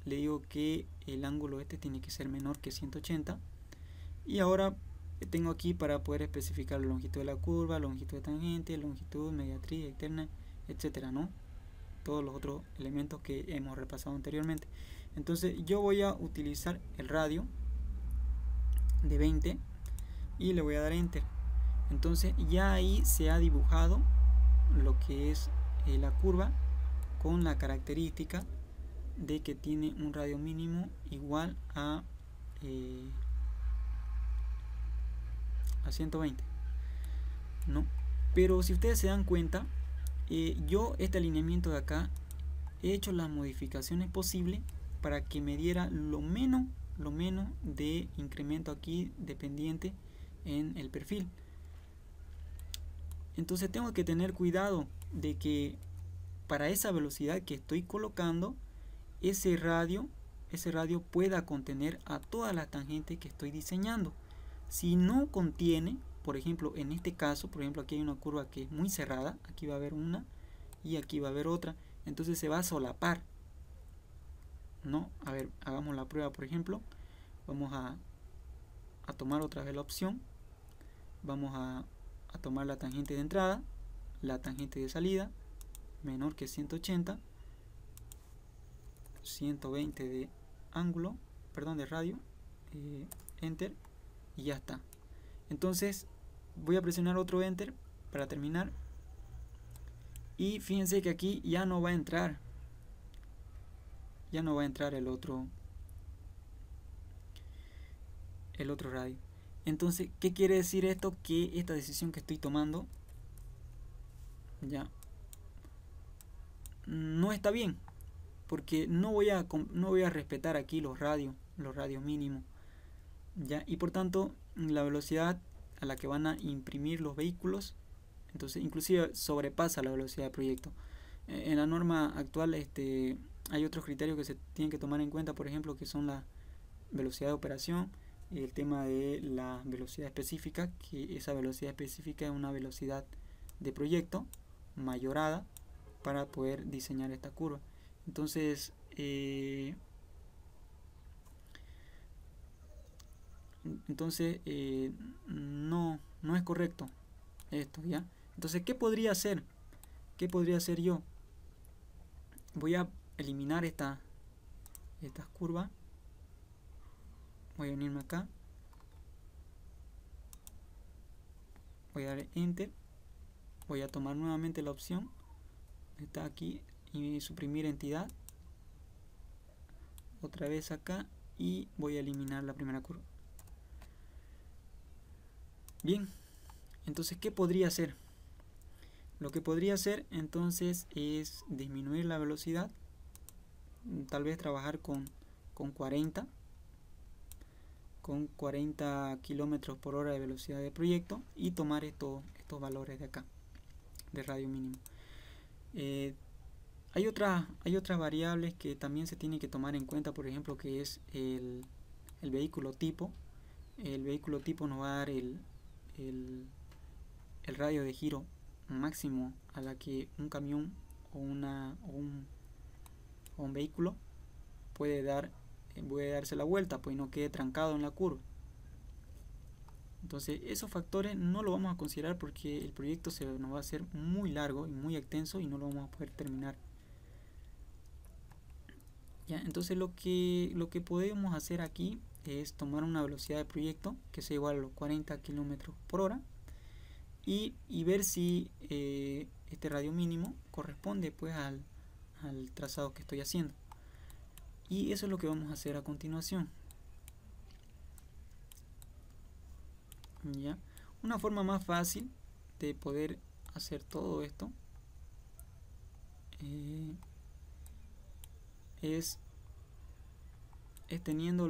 A: le digo que el ángulo tiene que ser menor que 180 y ahora tengo aquí para poder especificar la longitud de la curva, longitud de tangente, longitud, mediatriz, externa, etcétera, ¿no? Todos los otros elementos que hemos repasado anteriormente. Entonces yo voy a utilizar el radio de 20 y le voy a dar enter. Entonces ya ahí se ha dibujado lo que es la curva con la característica de que tiene un radio mínimo igual a 120, ¿no? Pero si ustedes se dan cuenta, yo este alineamiento de acá he hecho las modificaciones posibles para que me diera lo menos de incremento aquí dependiente en el perfil. Entonces tengo que tener cuidado de que para esa velocidad que estoy colocando, ese radio pueda contener a todas las tangentes que estoy diseñando. Si no contiene, por ejemplo, en este caso, por ejemplo, aquí hay una curva que es muy cerrada, aquí va a haber una y aquí va a haber otra, entonces se va a solapar, ¿no? A ver, hagamos la prueba, por ejemplo, vamos a tomar otra vez la opción, vamos a tomar la tangente de entrada, la tangente de salida, menor que 180, 120 de ángulo, perdón, de radio, enter, y ya está. Entonces voy a presionar otro enter para terminar y fíjense que aquí ya no va a entrar el otro radio. Entonces, ¿qué quiere decir esto? Que esta decisión que estoy tomando ya no está bien, porque no voy a respetar aquí los radios mínimos, ya, y por tanto la velocidad a la que van a imprimir los vehículos, entonces inclusive sobrepasa la velocidad de proyecto. En la norma actual hay otros criterios que se tienen que tomar en cuenta, por ejemplo, que son la velocidad de operación y el tema de la velocidad específica, que esa velocidad específica es una velocidad de proyecto mayorada para poder diseñar esta curva. Entonces no es correcto esto, ¿ya? Entonces, ¿qué podría hacer? ¿Qué podría hacer yo? Voy a eliminar estas curvas. Voy a venirme acá. Voy a dar enter. Voy a tomar nuevamente la opción. Está aquí y suprimir entidad, otra vez acá, y voy a eliminar la primera curva. Bien, entonces ¿qué podría hacer? Lo que podría hacer entonces es disminuir la velocidad, tal vez trabajar con 40 kilómetros por hora de velocidad de proyecto y tomar estos valores de acá de radio mínimo. Hay otras variables que también se tienen que tomar en cuenta, por ejemplo, que es el vehículo tipo. El vehículo tipo nos va a dar el radio de giro máximo a la que un camión o un vehículo puede darse la vuelta, pues no quede trancado en la curva. Entonces esos factores no lo vamos a considerar porque el proyecto nos va a hacer muy largo y muy extenso y no lo vamos a poder terminar. ¿Ya? Entonces lo que podemos hacer aquí es tomar una velocidad de proyecto que sea igual a los 40 kilómetros por hora y ver si este radio mínimo corresponde pues al trazado que estoy haciendo. Y eso es lo que vamos a hacer a continuación. ¿Ya? Una forma más fácil de poder hacer todo esto es teniendo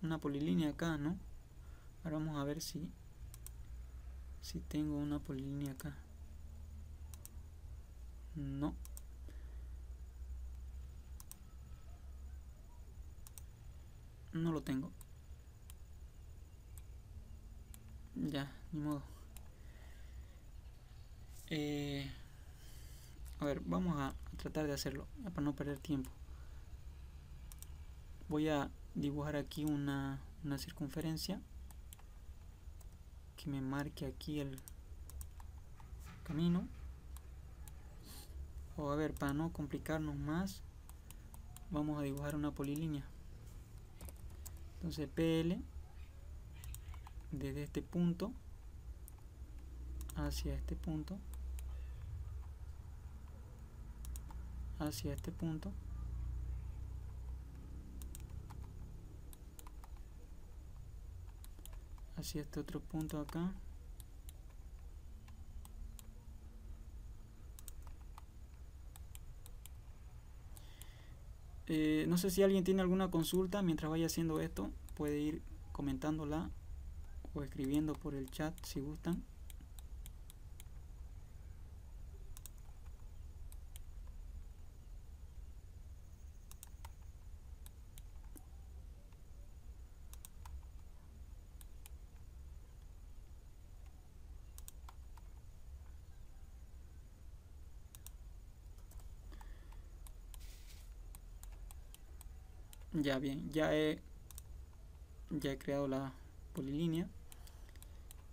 A: una polilínea acá, ¿no? Ahora vamos a ver si tengo una polilínea acá. No. No lo tengo. Ya, ni modo. A ver, vamos a tratar de hacerlo para no perder tiempo. Voy a dibujar aquí una circunferencia que me marque aquí el camino. O a ver, para no complicarnos más, vamos a dibujar una polilínea. Entonces PL desde este punto hacia este punto, hacia este punto, hacia este otro punto acá, no sé si alguien tiene alguna consulta mientras vaya haciendo esto, puede ir comentándola o escribiendo por el chat si gustan. Ya bien, ya he creado la polilínea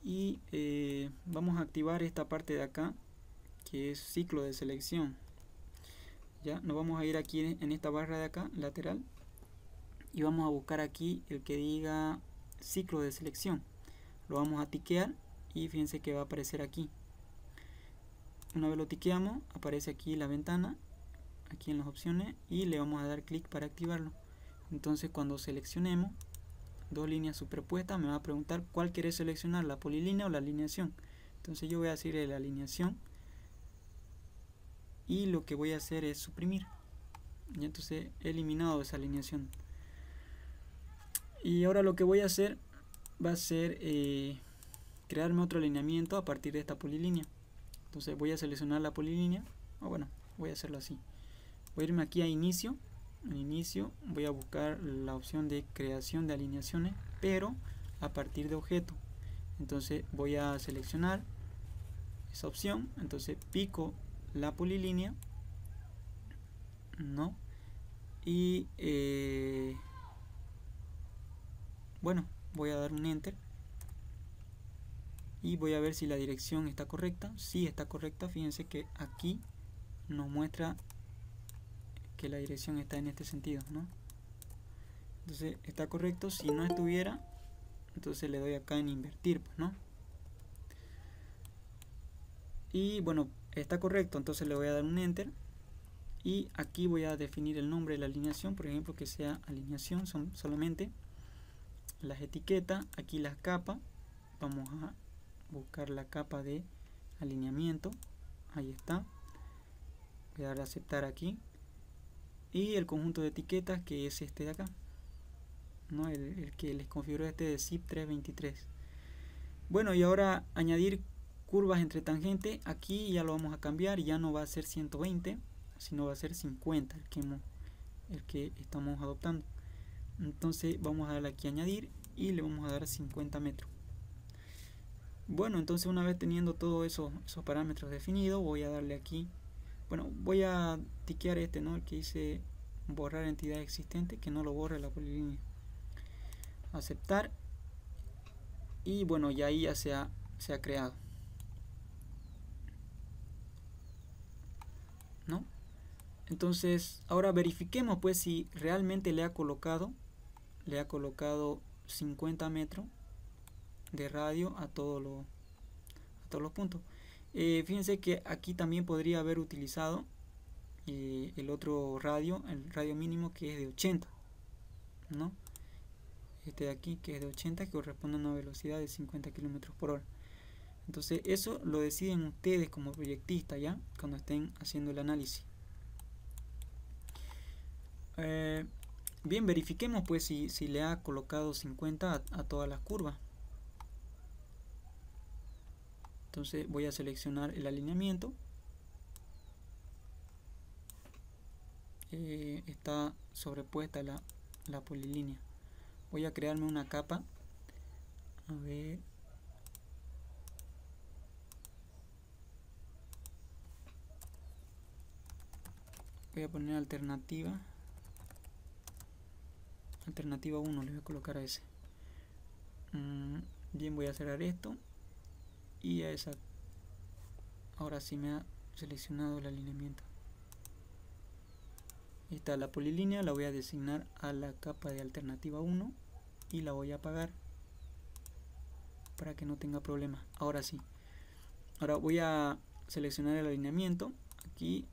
A: y vamos a activar esta parte de acá que es ciclo de selección. Ya nos vamos a ir aquí en esta barra de acá lateral y vamos a buscar aquí el que diga ciclo de selección. Lo vamos a tiquear y fíjense que va a aparecer aquí. Una vez lo tiqueamos, aparece aquí la ventana, aquí en las opciones, y le vamos a dar clic para activarlo. Entonces cuando seleccionemos dos líneas superpuestas me va a preguntar cuál querés seleccionar, la polilínea o la alineación. Entonces yo voy a decir la alineación y lo que voy a hacer es suprimir. Y entonces he eliminado esa alineación. Y ahora lo que voy a hacer va a ser crearme otro alineamiento a partir de esta polilínea. Entonces voy a seleccionar la polilínea, o bueno, voy a hacerlo así. Voy a irme aquí a inicio. En inicio voy a buscar la opción de creación de alineaciones, pero a partir de objeto. Entonces voy a seleccionar esa opción, entonces pico la polilínea, no, y bueno, voy a dar un enter y voy a ver si la dirección está correcta. Si está correcta, fíjense que aquí nos muestra que la dirección está en este sentido, ¿no? Entonces está correcto. Si no estuviera, entonces le doy acá en invertir, pues, ¿no? Y bueno, está correcto, entonces le voy a dar un enter y aquí voy a definir el nombre de la alineación, por ejemplo que sea alineación, son solamente las etiquetas, aquí las capas, vamos a buscar la capa de alineamiento, ahí está, voy a dar a aceptar aquí, y el conjunto de etiquetas que es este de acá, ¿no? el que les configuró este de zip 323. Bueno, y ahora añadir curvas entre tangentes, aquí ya lo vamos a cambiar, ya no va a ser 120, sino va a ser 50 el que estamos adoptando. Entonces vamos a darle aquí añadir y le vamos a dar 50 metros. Bueno, entonces una vez teniendo todos esos parámetros definidos, voy a darle aquí, bueno, voy a tiquear este, ¿no? El que dice borrar entidad existente, que no lo borre la polilínea. Aceptar, y bueno, ya ahí ya se ha creado, ¿no? Entonces ahora verifiquemos pues si realmente le ha colocado 50 metros de radio a todos los puntos. Fíjense que aquí también podría haber utilizado el otro radio, el radio mínimo, que es de 80, ¿no? Este de aquí, que es de 80, que corresponde a una velocidad de 50 km por hora. Entonces eso lo deciden ustedes como proyectistas, ya cuando estén haciendo el análisis. Bien, verifiquemos pues si le ha colocado 50 a todas las curvas. Entonces voy a seleccionar el alineamiento. Está sobrepuesta la polilínea. Voy a crearme una capa. A ver. Voy a poner alternativa 1, le voy a colocar a ese. Bien, voy a cerrar esto y a esa. Ahora sí me ha seleccionado el alineamiento. Esta la polilínea, la voy a designar a la capa de alternativa 1 y la voy a apagar para que no tenga problemas. Ahora sí. Ahora voy a seleccionar el alineamiento aquí.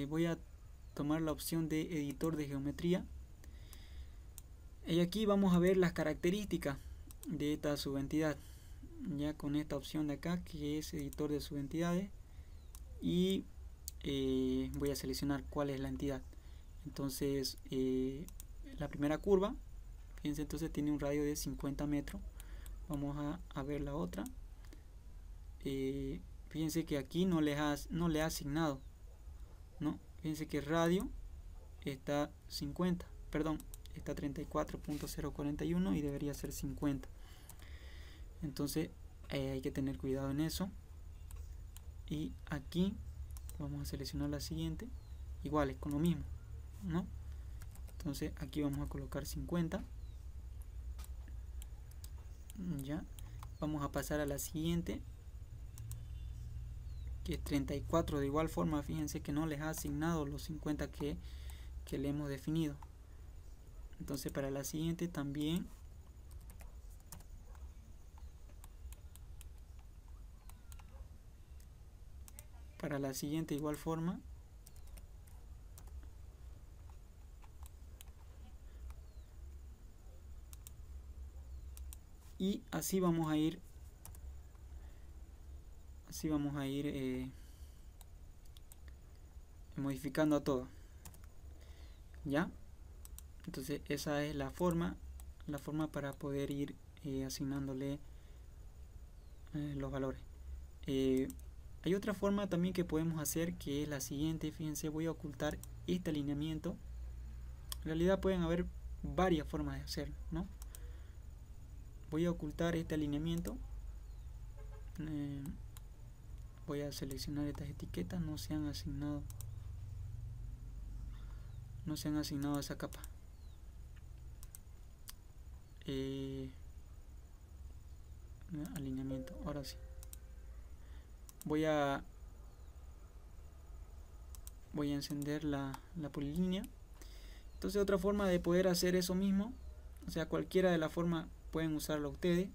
A: Voy a tomar la opción de editor de geometría y aquí vamos a ver las características de esta subentidad, ya con esta opción de acá que es editor de subentidades, y voy a seleccionar cuál es la entidad. Entonces la primera curva, fíjense, entonces tiene un radio de 50 metros. Vamos a ver la otra. Fíjense que aquí no le ha asignado, ¿no? Fíjense que el radio está 50, perdón, está 34.041 y debería ser 50. Entonces hay que tener cuidado en eso. Y aquí vamos a seleccionar la siguiente, iguales con lo mismo, ¿no? Entonces aquí vamos a colocar 50. Ya vamos a pasar a la siguiente, que es 34. De igual forma, fíjense que no les ha asignado los 50 que le hemos definido. Entonces para la siguiente también igual forma. Y así vamos a ir modificando a todo, ¿ya? Entonces esa es la forma para poder ir asignándole los valores. Hay otra forma también que podemos hacer, que es la siguiente. Fíjense, voy a ocultar este alineamiento. En realidad pueden haber varias formas de hacerlo, ¿no? Voy a ocultar este alineamiento. Voy a seleccionar estas etiquetas, no se han asignado a esa capa. Alineamiento, ahora sí. Voy a encender la polilínea. Entonces otra forma de poder hacer eso mismo, o sea, cualquiera de las formas pueden usarlo ustedes,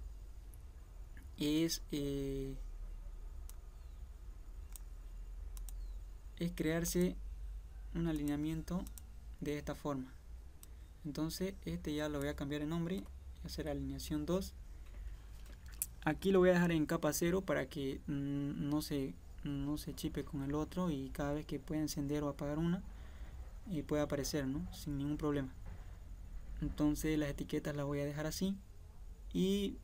A: es crearse un alineamiento de esta forma. Entonces este ya lo voy a cambiar de nombre y hacer alineación 2. Aquí lo voy a dejar en capa 0 para que no se chipe con el otro, y cada vez que pueda encender o apagar una puede aparecer, ¿no? Sin ningún problema. Entonces las etiquetas las voy a dejar así y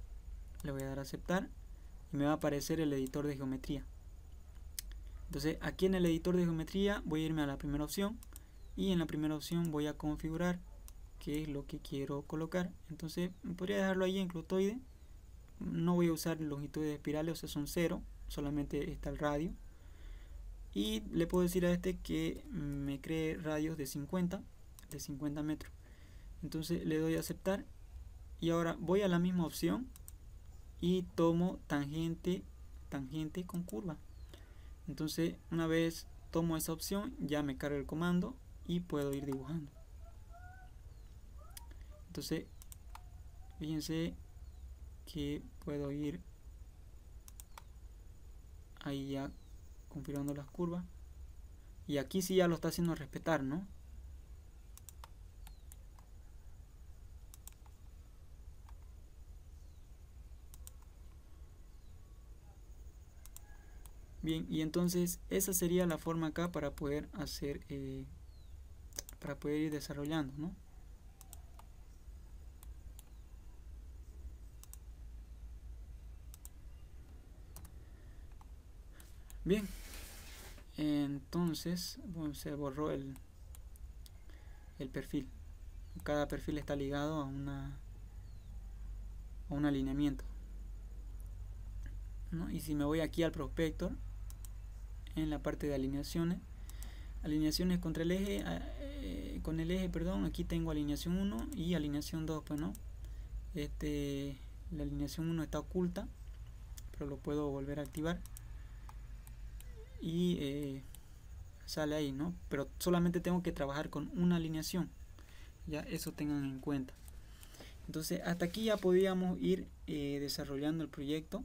A: le voy a dar a aceptar y me va a aparecer el editor de geometría. Entonces aquí en el editor de geometría voy a irme a la primera opción y en la primera opción voy a configurar qué es lo que quiero colocar. Entonces podría dejarlo ahí en clotoide. No voy a usar longitudes espirales, o sea, son 0, solamente está el radio. Y le puedo decir a este que me cree radios de 50 metros. Entonces le doy a aceptar y ahora voy a la misma opción y tomo tangente con curva. Entonces una vez tomo esa opción ya me carga el comando y puedo ir dibujando. Entonces fíjense que puedo ir ahí ya configurando las curvas, y aquí sí ya lo está haciendo respetar, ¿no? Bien, y entonces esa sería la forma acá para poder hacer para poder ir desarrollando, ¿no? Bien, entonces bueno, se borró el perfil. Cada perfil está ligado a un alineamiento, ¿no? Y si me voy aquí al prospector, en la parte de alineaciones contra el eje, con el eje, perdón, aquí tengo alineación 1 y alineación 2, pues no, la alineación 1 está oculta, pero lo puedo volver a activar y sale ahí, ¿no? Pero solamente tengo que trabajar con una alineación, ya eso tengan en cuenta. Entonces hasta aquí ya podíamos ir desarrollando el proyecto.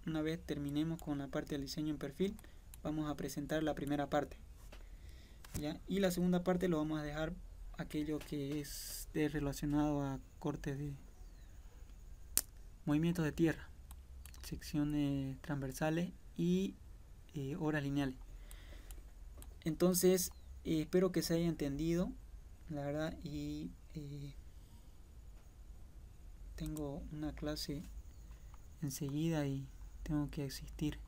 A: Una vez terminemos con la parte del diseño en perfil, vamos a presentar la primera parte, ¿ya? Y la segunda parte lo vamos a dejar aquello que es relacionado a cortes de movimientos de tierra, secciones transversales y obras lineales. Entonces espero que se haya entendido, la verdad, y tengo una clase enseguida y tengo que asistir.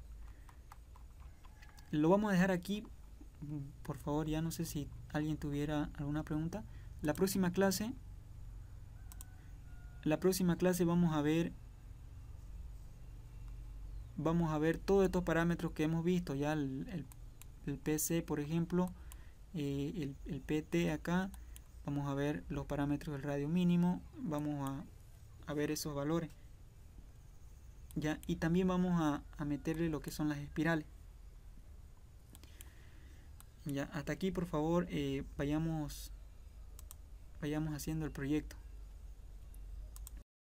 A: Lo vamos a dejar aquí, por favor. Ya no sé si alguien tuviera alguna pregunta. La próxima clase vamos a ver todos estos parámetros que hemos visto ya, el PC, por ejemplo, el PT acá. Vamos a ver los parámetros del radio mínimo, vamos a ver esos valores, ya, y también vamos a meterle lo que son las espirales. Ya, hasta aquí, por favor, vayamos haciendo el proyecto.